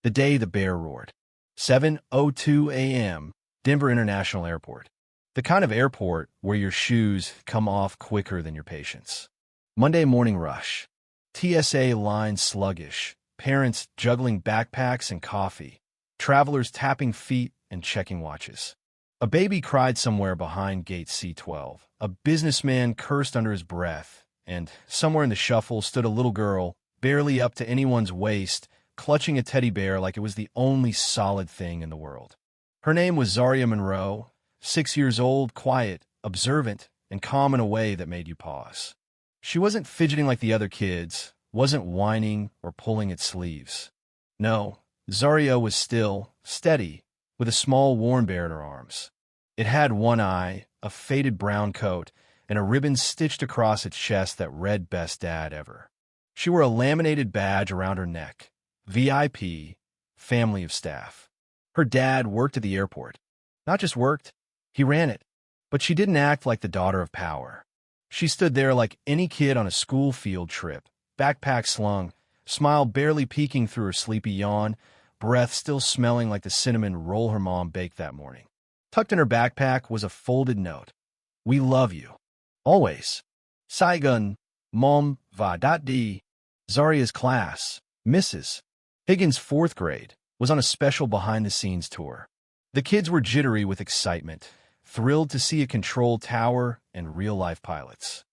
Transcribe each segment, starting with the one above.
The day the bear roared. 7:02 a.m., Denver International Airport. The kind of airport where your shoes come off quicker than your patience. Monday morning rush. TSA line sluggish. Parents juggling backpacks and coffee. Travelers tapping feet and checking watches. A baby cried somewhere behind gate C12. A businessman cursed under his breath. And somewhere in the shuffle stood a little girl, barely up to anyone's waist, clutching a teddy bear like it was the only solid thing in the world. Her name was Zaria Monroe, 6 years old, quiet, observant, and calm in a way that made you pause. She wasn't fidgeting like the other kids, wasn't whining or pulling at sleeves. No, Zaria was still, steady, with a small worn bear in her arms. It had one eye, a faded brown coat, and a ribbon stitched across its chest that read Best Dad Ever. She wore a laminated badge around her neck. VIP, family of staff. Her dad worked at the airport. Not just worked, he ran it. But she didn't act like the daughter of power. She stood there like any kid on a school field trip, backpack slung, smile barely peeking through her sleepy yawn, breath still smelling like the cinnamon roll her mom baked that morning. Tucked in her backpack was a folded note. We love you. Always. Saigon, Mom, Va Dat D. Zaria's class, Mrs. Higgins' 4th grade, was on a special behind-the-scenes tour. The kids were jittery with excitement, thrilled to see a control tower and real-life pilots.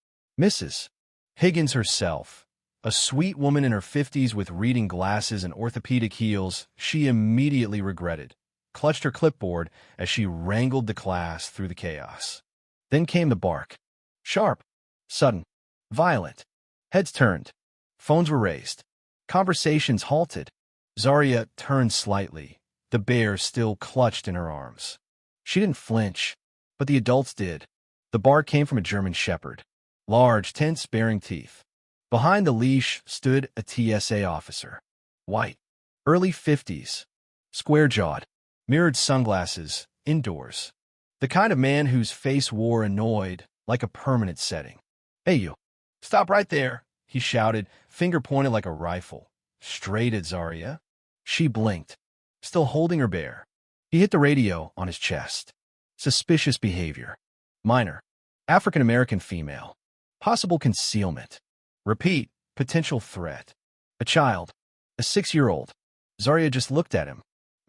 Mrs. Higgins herself, a sweet woman in her 50s with reading glasses and orthopedic heels, she immediately regretted, clutched her clipboard as she wrangled the class through the chaos. Then came the bark. Sharp, sudden, violent. Heads turned. Phones were raised. Conversations halted. Zaria turned slightly, the bear still clutched in her arms. She didn't flinch, but the adults did. The bark came from a German shepherd. Large, tense, baring teeth. Behind the leash stood a TSA officer. White. Early 50s. Square-jawed. Mirrored sunglasses. Indoors. The kind of man whose face wore annoyed, like a permanent setting. Hey, you. Stop right there, he shouted, finger pointed like a rifle. Straight at Zaria. She blinked, still holding her bear. He hit the radio on his chest. Suspicious behavior. Minor. African-American female. Possible concealment. Repeat. Potential threat. A child. A 6-year-old. Zaria just looked at him.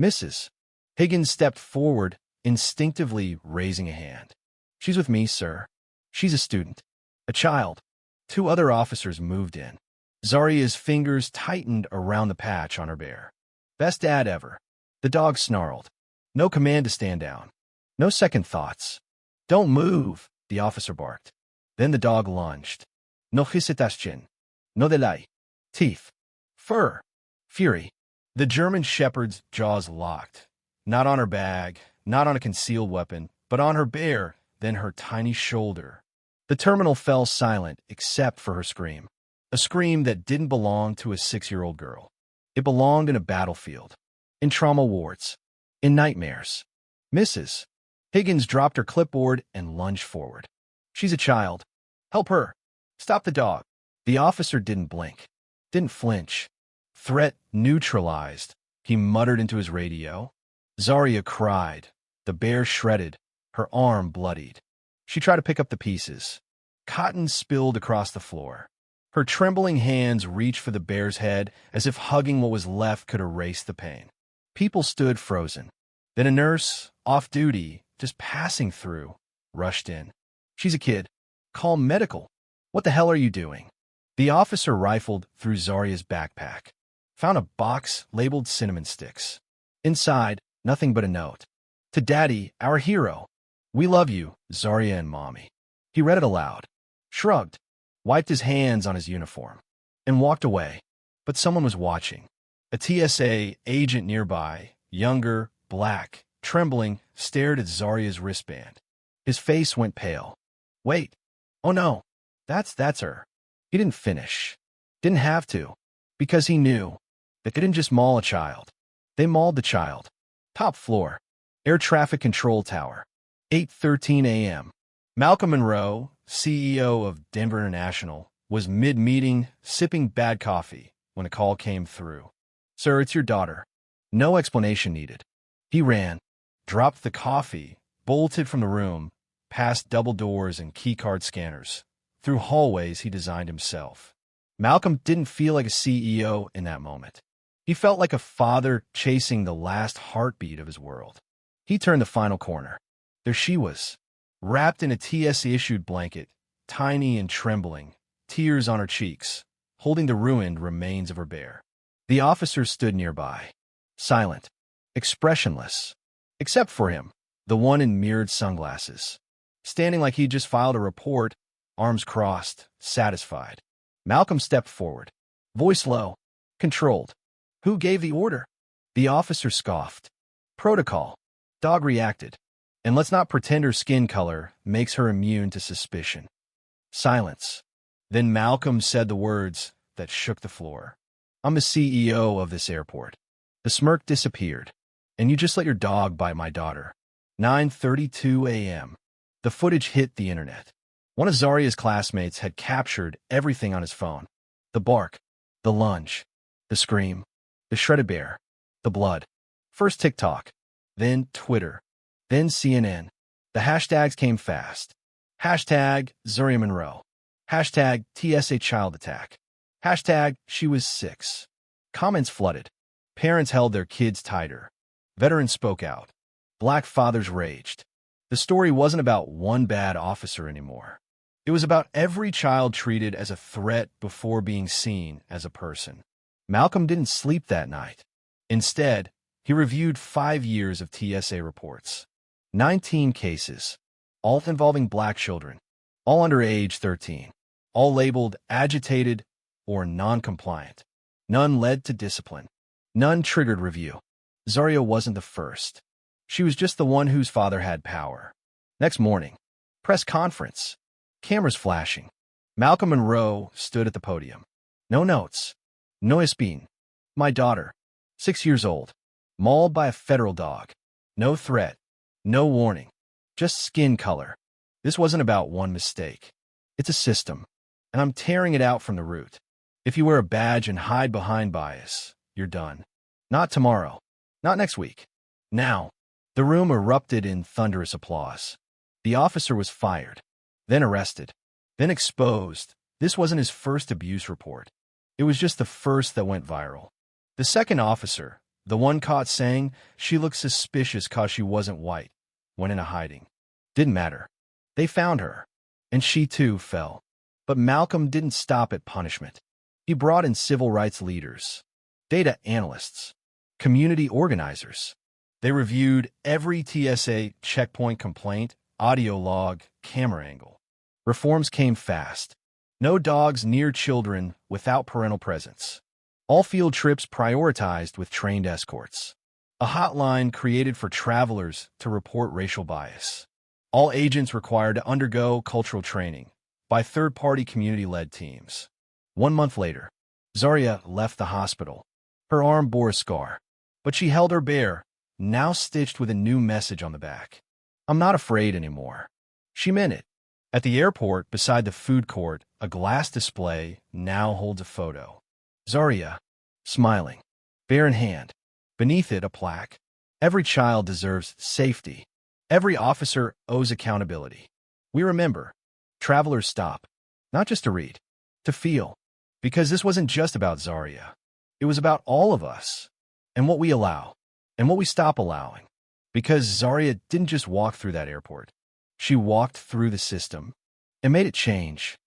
Mrs. Higgins stepped forward, instinctively raising a hand. She's with me, sir. She's a student. A child. 2 other officers moved in. Zaria's fingers tightened around the patch on her bear. Best dad ever. The dog snarled. No command to stand down. No second thoughts. Don't move, the officer barked. Then the dog lunged. No hesitation. No delay. Teeth. Fur. Fury. The German shepherd's jaws locked. Not on her bag, not on a concealed weapon, but on her bear, then her tiny shoulder. The terminal fell silent except for her scream. A scream that didn't belong to a 6-year-old girl. It belonged in a battlefield. In trauma wards. In nightmares. Mrs. Higgins dropped her clipboard and lunged forward. She's a child. Help her. Stop the dog. The officer didn't blink. Didn't flinch. Threat neutralized, he muttered into his radio. Zaria cried. The bear shredded, her arm bloodied. She tried to pick up the pieces. Cotton spilled across the floor. Her trembling hands reached for the bear's head as if hugging what was left could erase the pain. People stood frozen. Then a nurse, off duty, just passing through, rushed in. She's a kid. Call medical. What the hell are you doing? The officer rifled through Zaria's backpack. Found a box labeled cinnamon sticks. Inside, nothing but a note. To Daddy, our hero. We love you, Zaria and Mommy. He read it aloud. Shrugged. Wiped his hands on his uniform, and walked away. But someone was watching. A TSA agent nearby, younger, black, trembling, stared at Zaria's wristband. His face went pale. Wait. Oh no. That's her. He didn't finish. Didn't have to. Because he knew that they didn't just maul a child. They mauled the child. Top floor. Air traffic control tower. 8:13 a.m. Malcolm Monroe, CEO of Denver International, was mid-meeting, sipping bad coffee, when a call came through. Sir, it's your daughter. No explanation needed. He ran, dropped the coffee, bolted from the room, past double doors and keycard scanners, through hallways he designed himself. Malcolm didn't feel like a CEO in that moment. He felt like a father chasing the last heartbeat of his world. He turned the final corner. There she was, wrapped in a TSA-issued blanket, tiny and trembling, tears on her cheeks, holding the ruined remains of her bear. The officer stood nearby, silent, expressionless, except for him, the one in mirrored sunglasses, standing like he'd just filed a report, arms crossed, satisfied. Malcolm stepped forward, voice low, controlled. "Who gave the order?" The officer scoffed. "Protocol." Dog reacted. "And let's not pretend her skin color makes her immune to suspicion." Silence. Then Malcolm said the words that shook the floor. "I'm the CEO of this airport." The smirk disappeared. "And you just let your dog bite my daughter." 9:32 a.m. The footage hit the internet. One of Zaria's classmates had captured everything on his phone. The bark, the lunge, the scream, the shredded bear, the blood. First TikTok, then Twitter, then CNN. The hashtags came fast. Hashtag Zaria Monroe. Hashtag TSA child attack. Hashtag she was 6. Comments flooded. Parents held their kids tighter. Veterans spoke out. Black fathers raged. The story wasn't about one bad officer anymore. It was about every child treated as a threat before being seen as a person. Malcolm didn't sleep that night. Instead, he reviewed 5 years of TSA reports. 19 cases, all involving black children, all under age 13, all labeled agitated or non-compliant. None led to discipline. None triggered review. Zaria wasn't the first. She was just the one whose father had power. Next morning, press conference. Cameras flashing. Malcolm Monroe stood at the podium. No notes. No espin. My daughter, 6 years old, mauled by a federal dog. No threat. No warning. Just skin color. This wasn't about one mistake. It's a system, and I'm tearing it out from the root. If you wear a badge and hide behind bias, you're done. Not tomorrow. Not next week. Now. The room erupted in thunderous applause. The officer was fired, then arrested, then exposed. This wasn't his first abuse report. It was just the first that went viral. The second officer, the one caught saying she looked suspicious cause she wasn't white, went into hiding. Didn't matter. They found her, and she too fell. But Malcolm didn't stop at punishment. He brought in civil rights leaders, data analysts, community organizers. They reviewed every TSA checkpoint complaint, audio log, camera angle. Reforms came fast. No dogs near children without parental presence. All field trips prioritized with trained escorts. A hotline created for travelers to report racial bias. All agents required to undergo cultural training by third-party community-led teams. 1 month later, Zaria left the hospital. Her arm bore a scar, but she held her bear, now stitched with a new message on the back. "I'm not afraid anymore." She meant it. At the airport, beside the food court, a glass display now holds a photo. Zaria, smiling, bear in hand. Beneath it, a plaque. Every child deserves safety. Every officer owes accountability. We remember. Travelers stop, not just to read, to feel. Because this wasn't just about Zaria. It was about all of us, and what we allow, and what we stop allowing. Because Zaria didn't just walk through that airport. She walked through the system and made it change.